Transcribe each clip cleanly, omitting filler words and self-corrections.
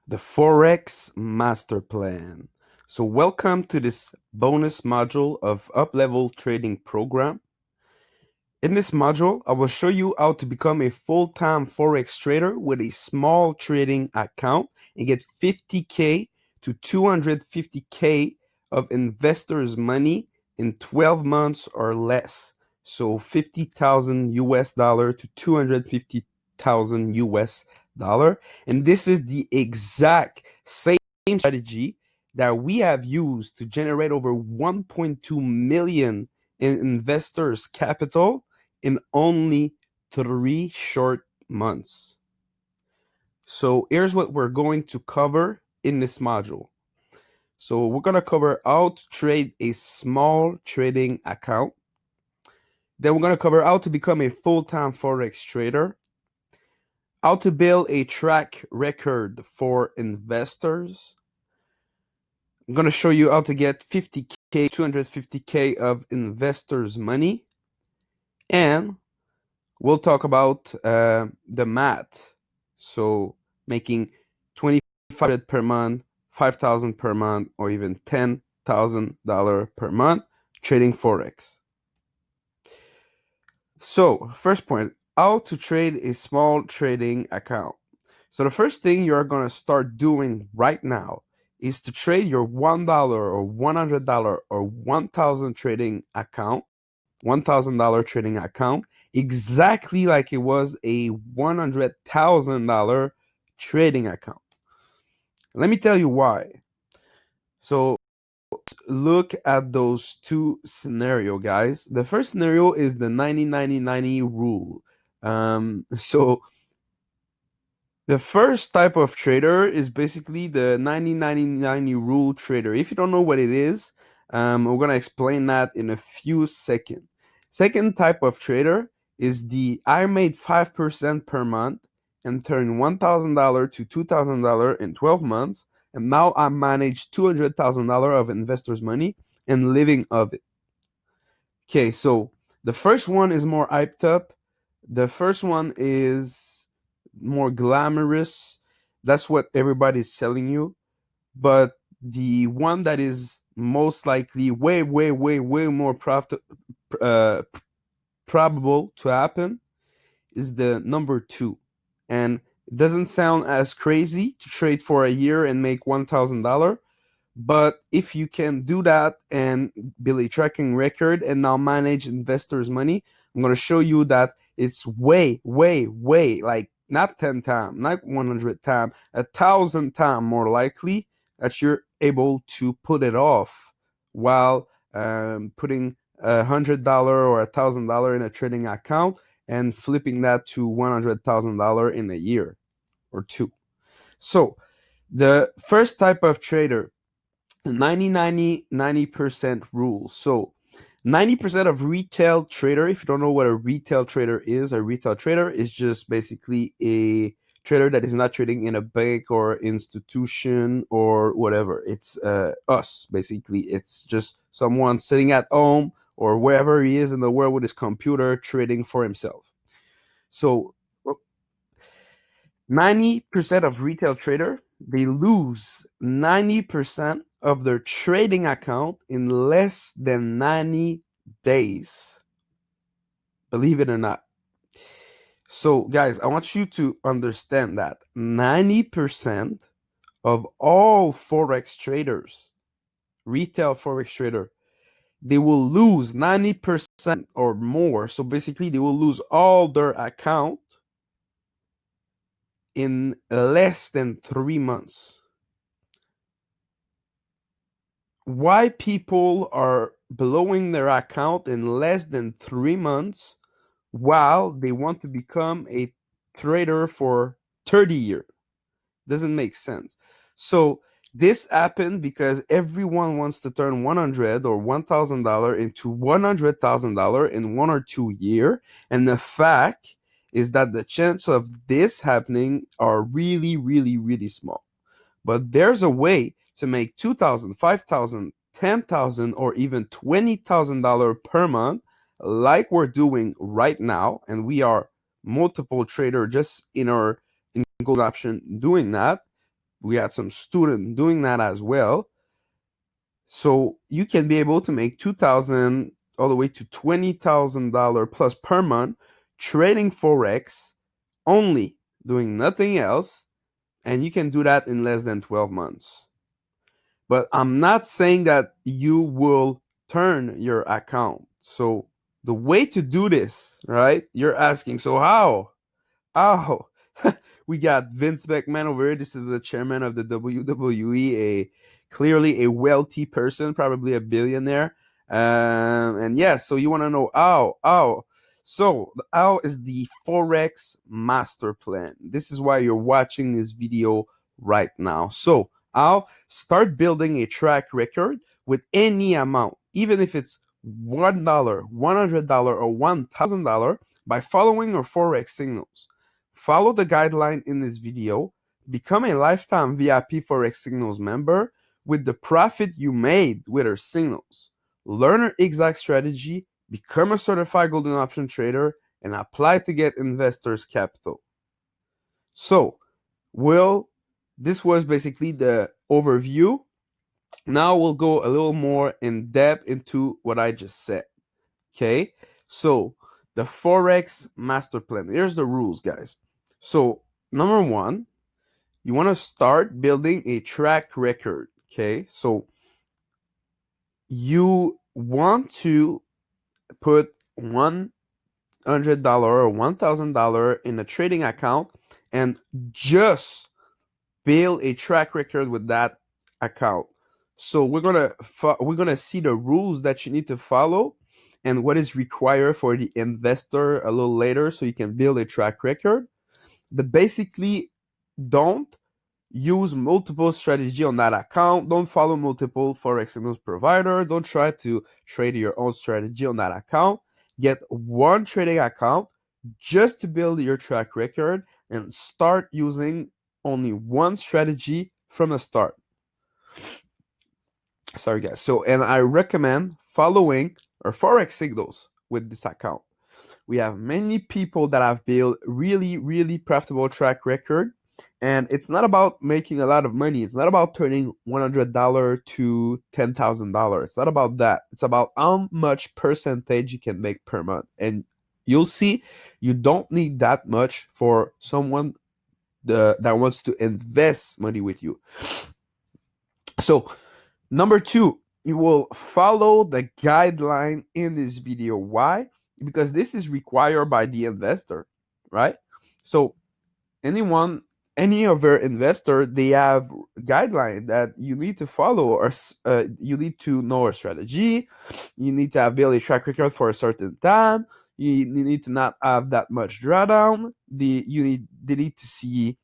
the Forex Master Plan. So welcome to this bonus module of up-level trading program. In this module, I will show you how to become a full-time Forex trader with a small trading account and get 50K to 250K of investors' money in 12 months or less. So 50,000 US dollar to 250,000 US dollar. And this is the exact same strategy that we have used to generate over 1.2 million in investors' capital in only 3 short months. So here's what we're going to cover in this module. So we're going to cover how to trade a small trading account. Then we're going to cover how to become a full-time Forex trader, how to build a track record for investors. I'm going to show you how to get 50K, 250K of investors' money, and we'll talk about the math. So making $2,500 per month, $5,000 per month, or even $10,000 per month trading Forex. So first point, how to trade a small trading account. So the first thing you're going to start doing right now is to trade your $1 or $100 or $1,000 trading account, $1,000 trading account, exactly like it was a $100,000 trading account. Let me tell you why. So look at those two scenarios, guys. The first scenario is the 90-90-90 rule. So the first type of trader is basically the 90-90-90 rule trader. If you don't know what it is, we're going to explain that in a few seconds. Second type of trader is the I made 5% per month and turned $1,000 to $2,000 in 12 months. And now I manage $200,000 of investors' money and living of it. Okay, so the first one is more hyped up. The first one is more glamorous. That's what everybody's selling you. But the one that is most likely way more probable to happen is the number 2. And it doesn't sound as crazy to trade for a year and make $1,000. But if you can do that and build a tracking record and now manage investors' money, I'm going to show you that it's way, like not 10 times, not 100 times, 1,000 times more likely that you're able to put it off while putting $100 or $1,000 in a trading account and flipping that to $100,000 in a year or two. So the first type of trader, 90% rule. So 90% of retail trader, if you don't know what a retail trader is just basically a trader that is not trading in a bank or institution or whatever. It's us, basically. It's just someone sitting at home or wherever he is in the world with his computer trading for himself. So 90% of retail trader, they lose 90% of their trading account in less than 90 days. Believe it or not. So guys, I want you to understand that 90% of all Forex traders, retail Forex trader, they will lose 90% or more. So basically they will lose all their account in less than 3 months. Why people are blowing their account in less than 3 months while they want to become a trader for 30 years? Doesn't make sense. So this happened because everyone wants to turn $100 or $1,000 into $100,000 in 1 or 2 years, and the fact is that the chance of this happening are really small. But there's a way to make $2,000, $5,000, $10,000, or even $20,000 per month, like we're doing right now, and we are multiple trader just in our gold option doing that. We had some student doing that as well. So you can be able to make $2,000 all the way to $20,000 plus per month trading Forex, only doing nothing else, and you can do that in less than 12 months. But I'm not saying that you will turn your account. So the way to do this, right? You're asking, so how? Oh, we got Vince McMahon over here. This is the chairman of the WWE, clearly a wealthy person, probably a billionaire. And yes, so you want to know how. So how is the Forex Master Plan? This is why you're watching this video right now. So I'll start building a track record with any amount, even if it's $1, $100, or $1,000, by following our Forex signals. Follow the guideline in this video, become a lifetime VIP Forex Signals member with the profit you made with our signals. Learn our exact strategy, become a certified golden option trader, and apply to get investors' capital. So, this was basically the overview. Now we'll go a little more in depth into what I just said. Okay, so the Forex Master Plan. Here's the rules, guys. So number one, you want to start building a track record. Okay, so you want to put $100 or $1,000 in a trading account and just build a track record with that account. So we're gonna see the rules that you need to follow and what is required for the investor a little later, so you can build a track record. But basically, don't use multiple strategy on that account. Don't follow multiple Forex signals provider. Don't try to trade your own strategy on that account. Get one trading account just to build your track record and start using only one strategy from the start. Sorry, guys. So, and I recommend following our Forex signals with this account. We have many people that have built really profitable track record, and it's not about making a lot of money. It's not about turning $100 to $10,000. It's not about that. It's about how much percentage you can make per month. And you'll see you don't need that much for someone that wants to invest money with you. So number two, you will follow the guideline in this video. Why? Because this is required by the investor, right? So any other investor, they have guideline that you need to follow, or you need to know a strategy. You need to have built a track record for a certain time. You need to not have that much drawdown. They need to see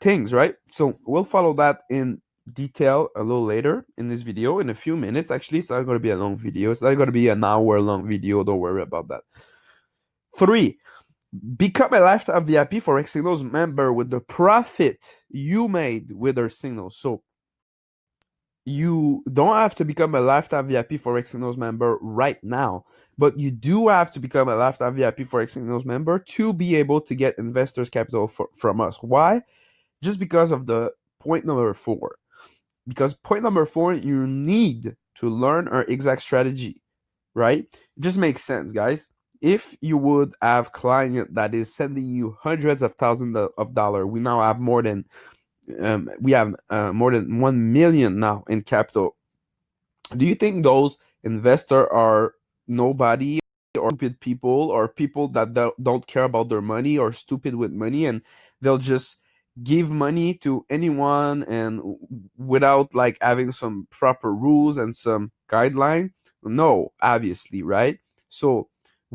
things, right? So we'll follow that in detail a little later in this video, in a few minutes. Actually, it's not going to be a long video. It's not going to be an hour long video. Don't worry about that. 3, become a lifetime VIP Forex Signals member with the profit you made with our signals. So you don't have to become a lifetime VIP Forex Signals member right now, but you do have to become a lifetime VIP Forex Signals member to be able to get investors' capital from us. Why? Just because of the point number 4. Because point number 4, you need to learn our exact strategy, right? It just makes sense, guys. If you would have client that is sending you hundreds of thousands of dollars, we now have more than more than 1 million now in capital. Do you think those investors are nobody, or stupid people, or people that don't care about their money, or stupid with money, and they'll just give money to anyone and without like having some proper rules and some guideline? No, obviously, right? So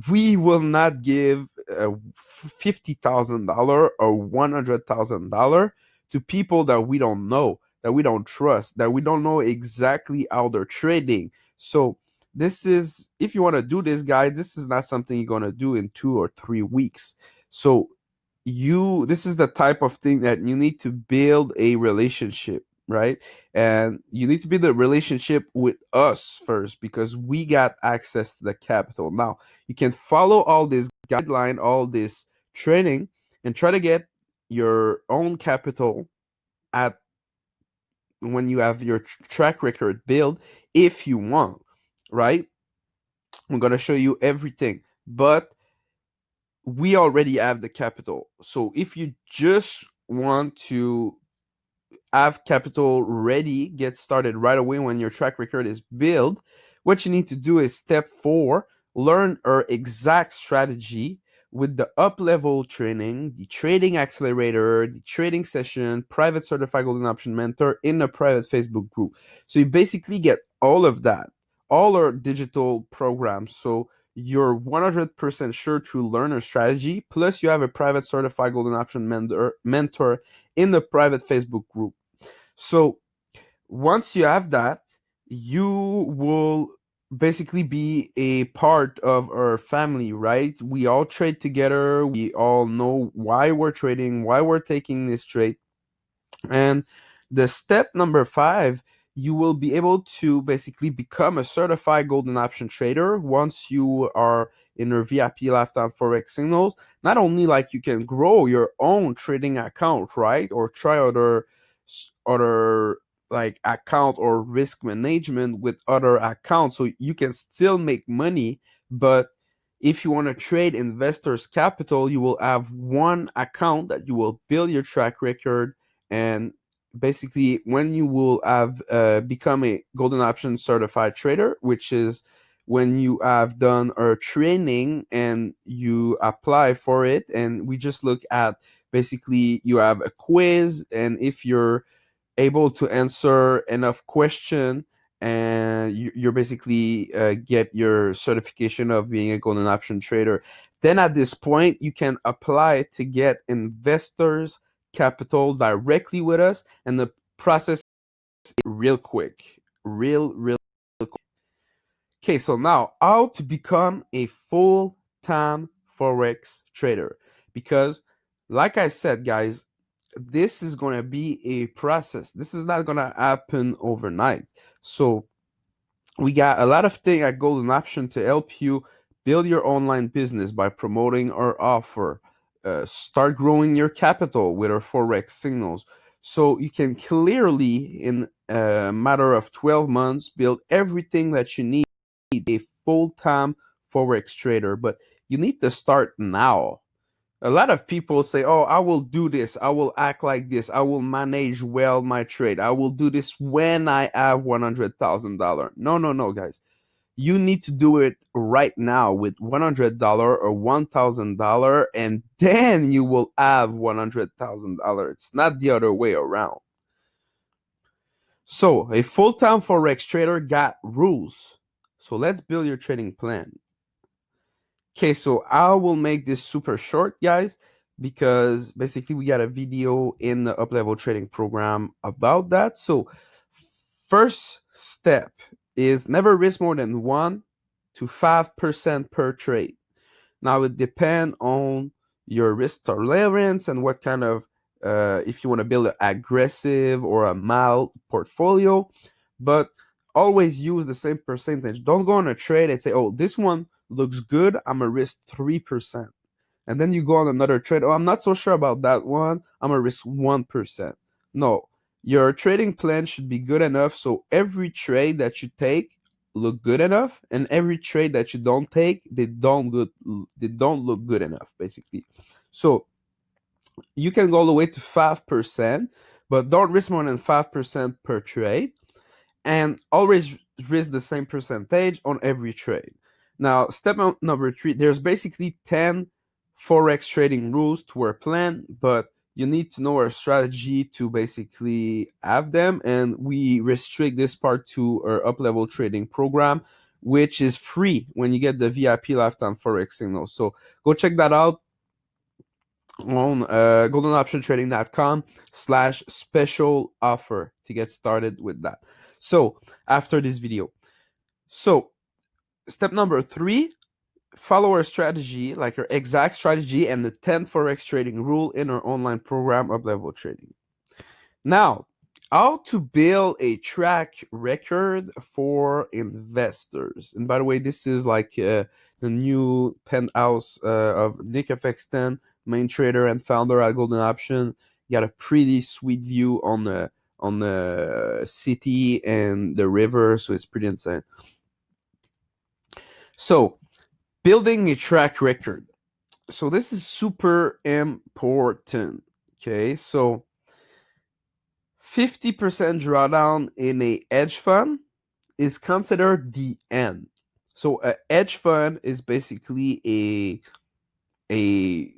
we will not give $50,000 or $100,000 to people that we don't know, that we don't trust, that we don't know exactly how they're trading. So this is, if you want to do this, guys, this is not something you're going to do in 2 or 3 weeks. So this is the type of thing that you need to build a relationship, right? And you need to build a relationship with us first, because we got access to the capital. Now you can follow all this guideline, all this training, and try to get your own capital at when you have your track record built, if you want, right? I'm gonna show you everything, but we already have the capital. So if you just want to have capital ready, get started right away when your track record is built, what you need to do is step 4, learn our exact strategy with the up-level training, the trading accelerator, the trading session, private certified golden option mentor in a private Facebook group. So you basically get all of that, all our digital programs. So you're 100% sure to learn a strategy, plus you have a private certified golden option mentor in the private Facebook group. So once you have that, you will basically be a part of our family, right? We all trade together. We all know why we're trading, why we're taking this trade. And the step number 5, you will be able to basically become a certified golden option trader once you are in your VIP lifetime Forex signals. Not only like you can grow your own trading account, right? Or try other like account or risk management with other accounts. So you can still make money, but if you want to trade investors' capital, you will have one account that you will build your track record. And basically when you will have become a golden option certified trader, which is when you have done our training and you apply for it, and we just look at basically you have a quiz, and if you're able to answer enough question, and you're basically get your certification of being a golden option trader, then at this point you can apply to get investors capital directly with us, and the process is real quick, real quick. Okay, so now how to become a full-time Forex trader, because like I said, guys, this is going to be a process. This is not going to happen overnight. So we got a lot of things at Golden Option to help you build your online business by promoting our offer. Start growing your capital with our Forex signals. So you can clearly, in a matter of 12 months, build everything that you need a full-time Forex trader. But you need to start now. A lot of people say, oh, I will do this, I will act like this, I will manage well my trade, I will do this when I have $100,000. No, guys. You need to do it right now with $100 or $1,000, and then you will have $100,000. It's not the other way around. So a full-time Forex trader got rules. So let's build your trading plan. Okay, so I will make this super short, guys, because basically we got a video in the up-level trading program about that. So first step is never risk more than 1 to 5% per trade. Now it depends on your risk tolerance and what kind of, if you want to build an aggressive or a mild portfolio, but always use the same percentage. Don't go on a trade and say, oh, this one looks good, I'm gonna risk 3%. And then you go on another trade, oh, I'm not so sure about that one, I'm gonna risk 1%. No, your trading plan should be good enough so every trade that you take look good enough, and every trade that you don't take, they don't look good enough, basically. So you can go all the way to 5%, but don't risk more than 5% per trade, and always risk the same percentage on every trade. Now, step number 3, there's basically 10 Forex trading rules to our plan, but you need to know our strategy to basically have them, and we restrict this part to our up-level trading program, which is free when you get the VIP lifetime Forex signal. So go check that out on goldenoptiontrading.com/special offer to get started with that. So after this video, so step number 3, follow our strategy, like our exact strategy and the 10 Forex trading rule in our online program Up Level Trading. Now, how to build a track record for investors. And by the way, this is like the new penthouse of 𝐷𝐢𝐻𝐡, main trader and founder at Golden Option. You got a pretty sweet view on the city and the river, so it's pretty insane. So building a track record. So this is super important. Okay, so 50% drawdown in a hedge fund is considered the end. So a hedge fund is basically a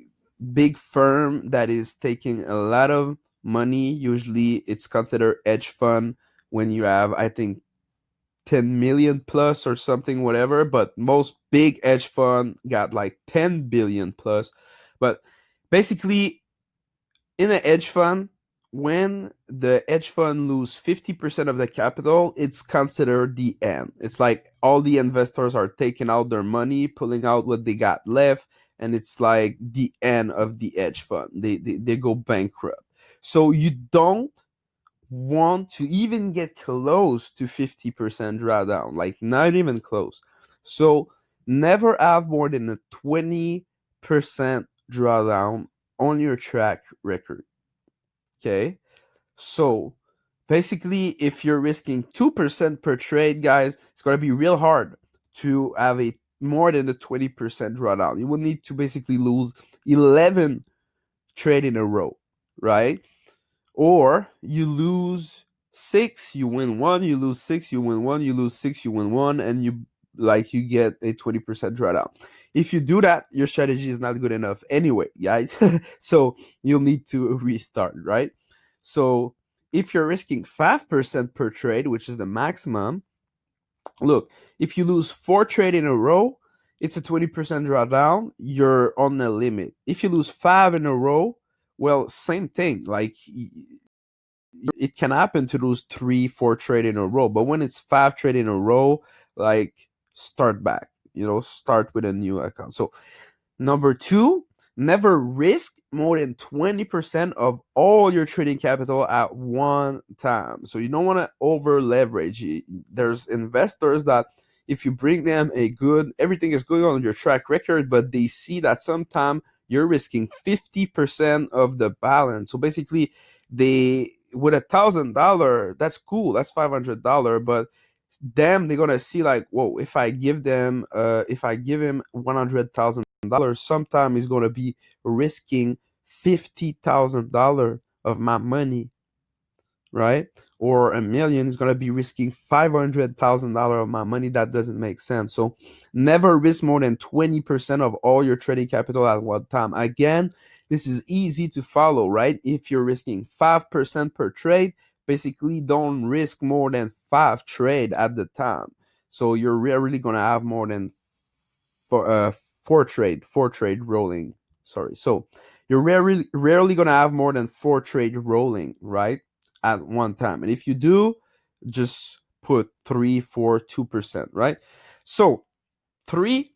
big firm that is taking a lot of money. Usually it's considered hedge fund when you have, I think, 10 million plus or something, whatever. But most big hedge fund got like 10 billion plus. But basically, in a hedge fund, when the hedge fund lose 50% of the capital, it's considered the end. It's like all the investors are taking out their money, pulling out what they got left, and it's like the end of the hedge fund. They go bankrupt. So you don't want to even get close to 50% drawdown, like not even close. So never have more than a 20% drawdown on your track record. Okay, so basically, if you're risking 2% per trade, guys, it's going to be real hard to have a more than the 20% drawdown. You will need to basically lose 11 trade in a row, right? Or you lose 6, you win 1, you lose 6, you win 1, you lose 6, you win 1, and you get a 20% drawdown. If you do that, your strategy is not good enough anyway, guys. So you'll need to restart, right? So if you're risking 5% per trade, which is the maximum, look, if you lose 4 trade in a row, it's a 20% drawdown. You're on the limit. If you lose 5 in a row, well, same thing. Like it can happen to lose 3-4 trade in a row, but when it's 5 trade in a row, like start back, start with a new account. So number 2, never risk more than 20% of all your trading capital at one time. So you don't want to over leverage. There's investors that if you bring them everything is good on your track record, but they see that sometimes you're risking 50% of the balance. So basically, they with $1,000, that's cool, that's $500, but they're gonna see like, whoa, if I give him $100,000, sometime he's gonna be risking $50,000 of my money, right? Or $1 million is gonna be risking $500,000 of my money. That doesn't make sense. So never risk more than 20% of all your trading capital at one time. Again, this is easy to follow, right? If you're risking 5% per trade, basically don't risk more than 5 trade at the time. So you're really gonna have more than four trade rolling. Sorry. So you're rarely gonna have more than 4 trade rolling, right, at one time. And if you do, just put 3, 4, 2%, right? So 3,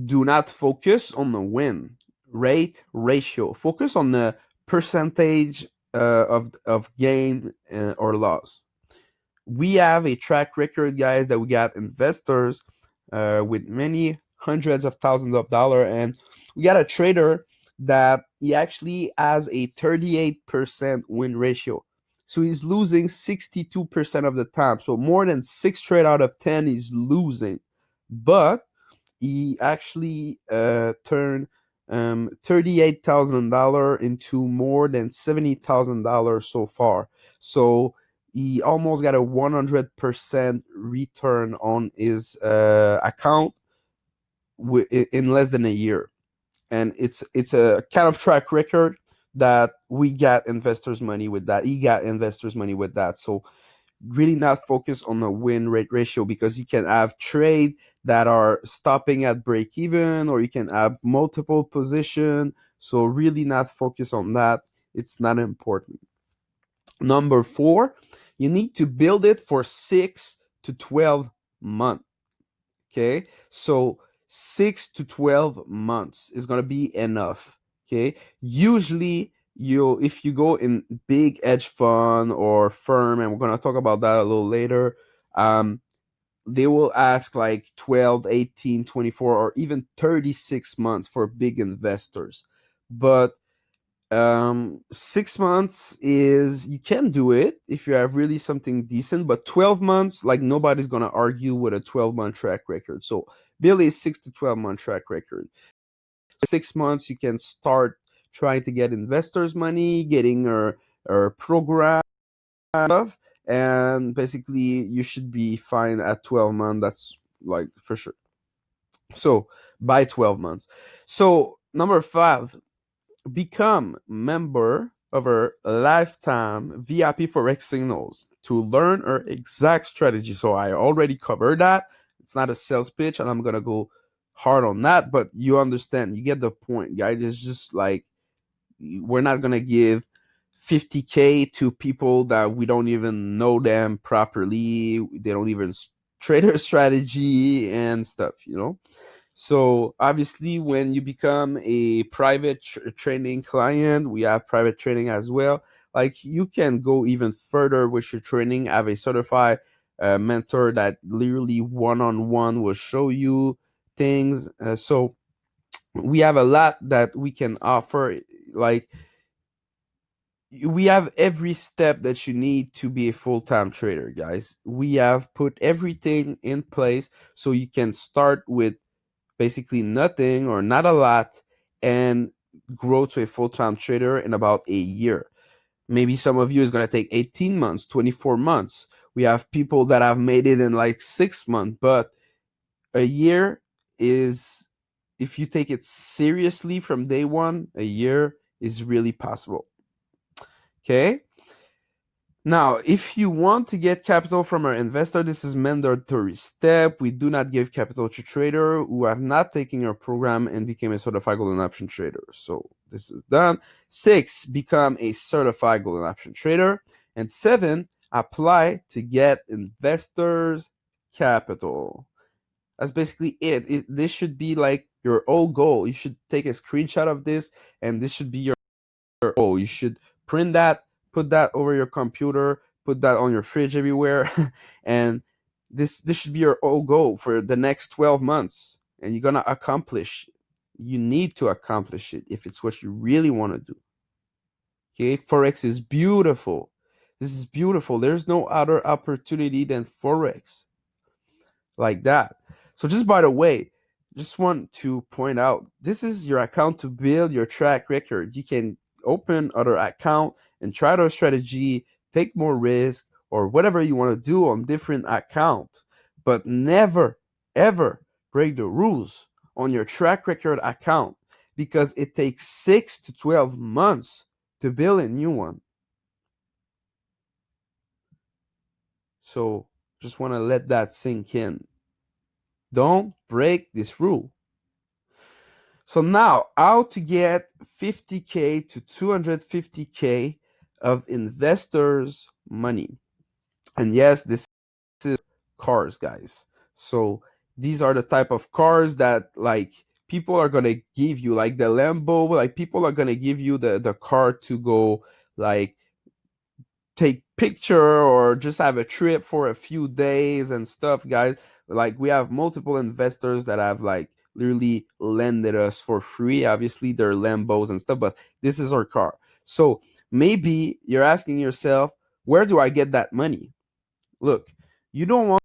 do not focus on the win rate ratio. Focus on the percentage of gain or loss. We have a track record, guys, that we got investors with many hundreds of thousands of dollars, and we got a trader that he actually has a 38% win ratio. So he's losing 62% of the time. So more than 6 trade out of 10 he's losing. But he actually turned $38,000 into more than $70,000 so far. So he almost got a 100% return on his account in less than a year. And it's a kind of track record that we got investors' money with that. He got investors' money with that. So really not focus on the win rate ratio, because you can have trade that are stopping at break even, or you can have multiple position. So really not focus on that. It's not important. Number 4, you need to build it for 6 to 12 months. Okay, so 6 to 12 months is going to be enough. Okay, usually if you go in big hedge fund or firm, and we're going to talk about that a little later, they will ask like 12, 18, 24, or even 36 months for big investors. But 6 months is, you can do it if you have really something decent, but 12 months, like nobody's gonna argue with a 12-month track record. So build a 6 to 12 month track record. 6 months you can start trying to get investors money, getting our program stuff, and basically you should be fine at 12 months. That's like for sure. So by 12 months. So number 5, become member of our lifetime VIP Forex signals to learn our exact strategy. So I already covered that. It's not a sales pitch, and I'm gonna go hard on that, but you understand, you get the point, guys. It's just like, we're not gonna give 50K to people that we don't even know them properly. They don't even trade our strategy and stuff. So obviously, when you become a private training client, we have private training as well. Like, you can go even further with your training. Have a certified mentor that literally one-on-one will show you things. So we have a lot that we can offer. Like, we have every step that you need to be a full-time trader, guys. We have put everything in place so you can start with basically nothing or not a lot and grow to a full-time trader in about a year. Maybe some of you is going to take 18 months, 24 months. We have people that have made it in like 6 months, but a year is, if you take it seriously from day one, a year is really possible. Okay. Now, if you want to get capital from our investor, this is mandatory step. We do not give capital to trader who have not taken our program and became a certified golden option trader. So this is done. 6, become a certified golden option trader. And 7, apply to get investors capital. That's basically it. This should be like your old goal. You should take a screenshot of this, and this should be your goal. You should print that, put that over your computer, put that on your fridge everywhere, and this should be your old goal for the next 12 months, and you're gonna accomplish. You need to accomplish it if it's what you really want to do. Okay, Forex is beautiful. This is beautiful. There's no other opportunity than Forex like that. So just by the way, just want to point out, this is your account to build your track record. You can open other account and try their strategy, take more risk, or whatever you want to do on different account, but never ever break the rules on your track record account, because it takes 6 to 12 months to build a new one. So just want to let that sink in. Don't break this rule. So now, how to get 50K to 250K of investors' money. And yes, this is cars, guys. So these are the type of cars that, like, people are gonna give you, like the Lambo. Like, people are gonna give you the car to go, like, take picture or just have a trip for a few days and stuff, guys. Like, we have multiple investors that have, like, literally lended us for free. Obviously they're Lambos and stuff, but this is our car. So maybe you're asking yourself, where do I get that money? Look, you don't want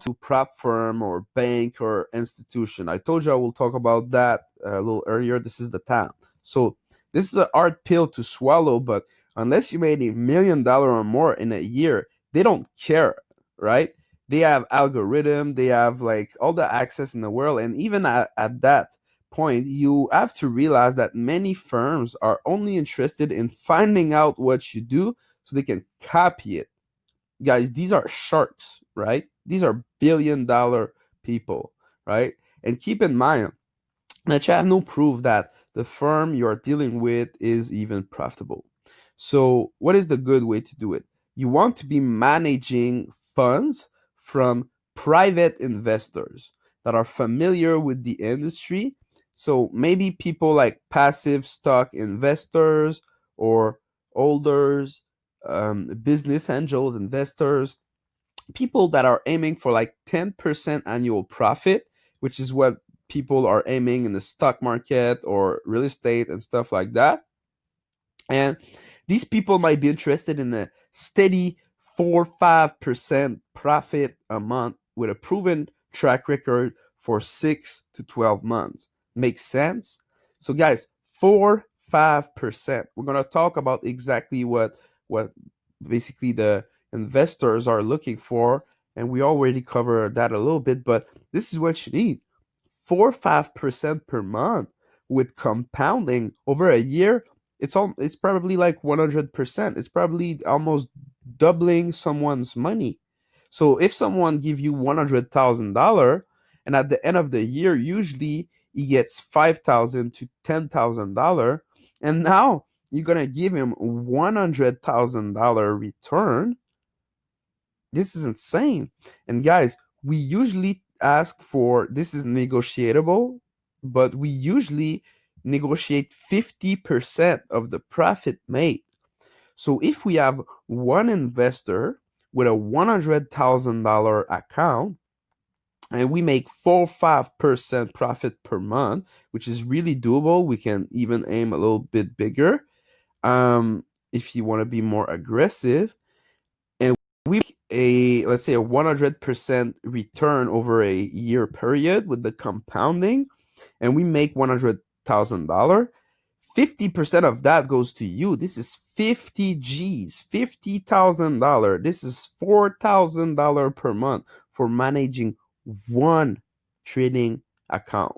to prop firm or bank or institution. I told you I will talk about that a little earlier. This is the time. So this is a hard pill to swallow, but unless you made $1 million or more in a year, they don't care, right? They have algorithm, they have like all the access in the world, and even at that point, you have to realize that many firms are only interested in finding out what you do so they can copy it. Guys, these are sharks, right? These are $1 billion people, right? And keep in mind that you have no proof that the firm you're dealing with is even profitable. So what is the good way to do it? You want to be managing funds from private investors that are familiar with the industry. So maybe people like passive stock investors or holders, business angels, investors, people that are aiming for like 10% annual profit, which is what people are aiming in the stock market or real estate and stuff like that. And these people might be interested in a steady 4-5% profit a month with a proven track record for 6 to 12 months. Makes sense? So guys, 4-5%. We're going to talk about exactly what basically the investors are looking for, and we already covered that a little bit, but this is what you need. 4-5% per month with compounding over a year. It's probably like 100%. It's probably almost doubling someone's money. So if someone give you $100,000, and at the end of the year, usually he gets $5,000 to $10,000, and now you're gonna give him $100,000 return. This is insane. And guys, we usually ask for, this is negotiable, but we usually negotiate 50% of the profit made. So if we have one investor with a $100,000 account and we make 4-5% profit per month, which is really doable, we can even aim a little bit bigger if you want to be more aggressive. And we let's say a 100% return over a year period with the compounding, and we make $100,000. 50% of that goes to you. This is 50 G's, $50,000. This is $4,000 per month for managing one trading account.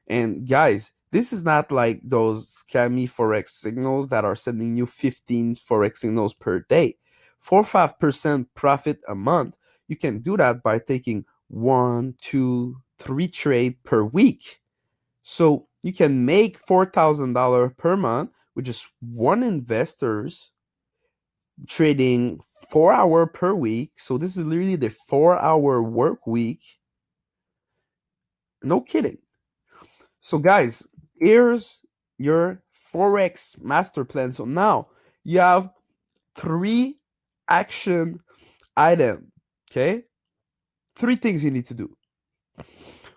And guys, this is not like those scammy Forex signals that are sending you 15 Forex signals per day. 4-5% profit a month. You can do that by taking 1, 2, 3 trades per week. So you can make $4,000 per month with just one investor's trading 4 hours per week. So this is literally the 4-hour work week. No kidding. So guys, here's your Forex master plan. So now you have 3 action items. Okay, 3 things you need to do.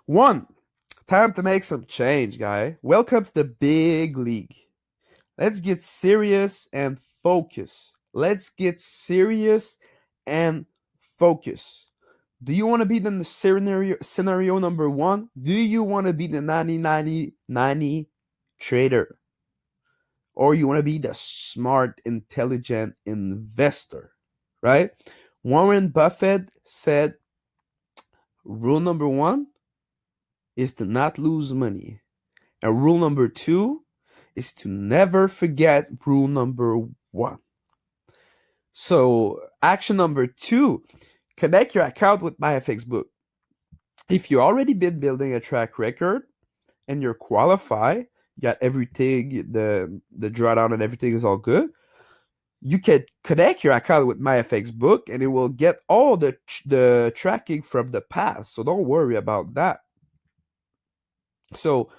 1, time to make some change, guy. Welcome to the big league. Let's get serious and focus. Let's get serious and focus. Do you want to be in the scenario number 1? Do you want to be the 90-90-90 trader? Or you want to be the smart, intelligent investor, right? Warren Buffett said, rule number 1 is to not lose money. And rule number 2 is to never forget rule number 1. So action number 2, connect your account with MyFXBook. If you already been building a track record and you're qualified, you got everything, the drawdown and everything is all good, you can connect your account with MyFXBook and it will get all the tracking from the past. So don't worry about that. So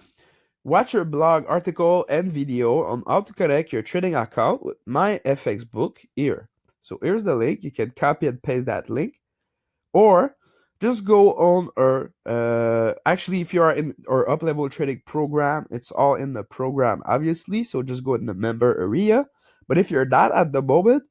watch your blog article and video on how to connect your trading account with MyFXBook here. So here's the link. You can copy and paste that link, or just go on our actually, if you are in our up level trading program, it's all in the program, obviously. So just go in the member area. But if you're not at the moment,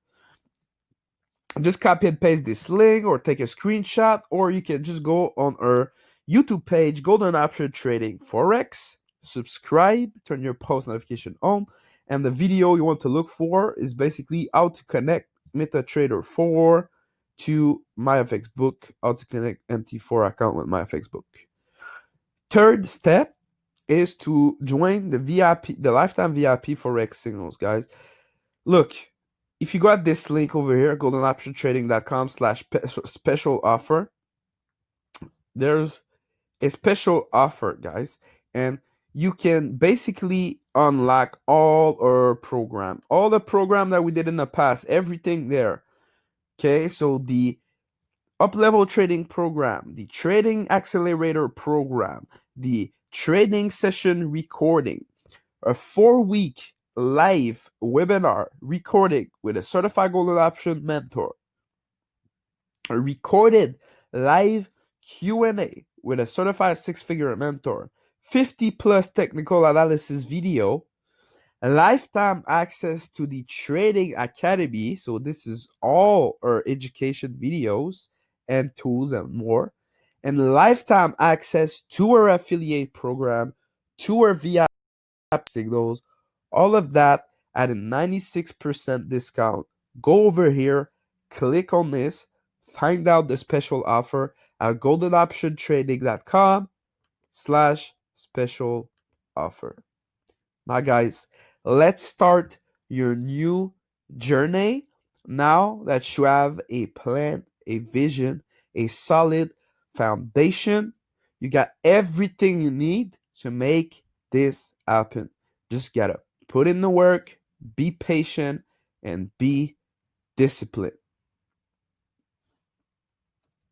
just copy and paste this link or take a screenshot, or you can just go on our YouTube page, Golden Option Trading Forex, subscribe, turn your post notification on, and the video you want to look for is basically how to connect MetaTrader 4 to MyFXBook, how to connect MT4 account with MyFXBook. Third step is to join the VIP, the lifetime VIP Forex signals, guys. Look, if you got this link over here, goldenoptiontrading.com/special offer, there's a special offer, guys, and you can basically unlock all our program, all the program that we did in the past, everything there. Okay, so the up-level trading program, the trading accelerator program, the trading session recording, a 4-week live webinar recording with a certified golden option mentor, a recorded live Q&A with a certified 6-figure mentor, 50 plus technical analysis video, lifetime access to the Trading Academy. So this is all our education videos and tools and more. And lifetime access to our affiliate program, to our VIP signals, all of that at a 96% discount. Go over here, click on this, find out the special offer at goldenoptiontrading.com/special offer. Now, guys, let's start your new journey. Now that you have a plan, a vision, a solid foundation, you got everything you need to make this happen. Just gotta put in the work, be patient, and be disciplined.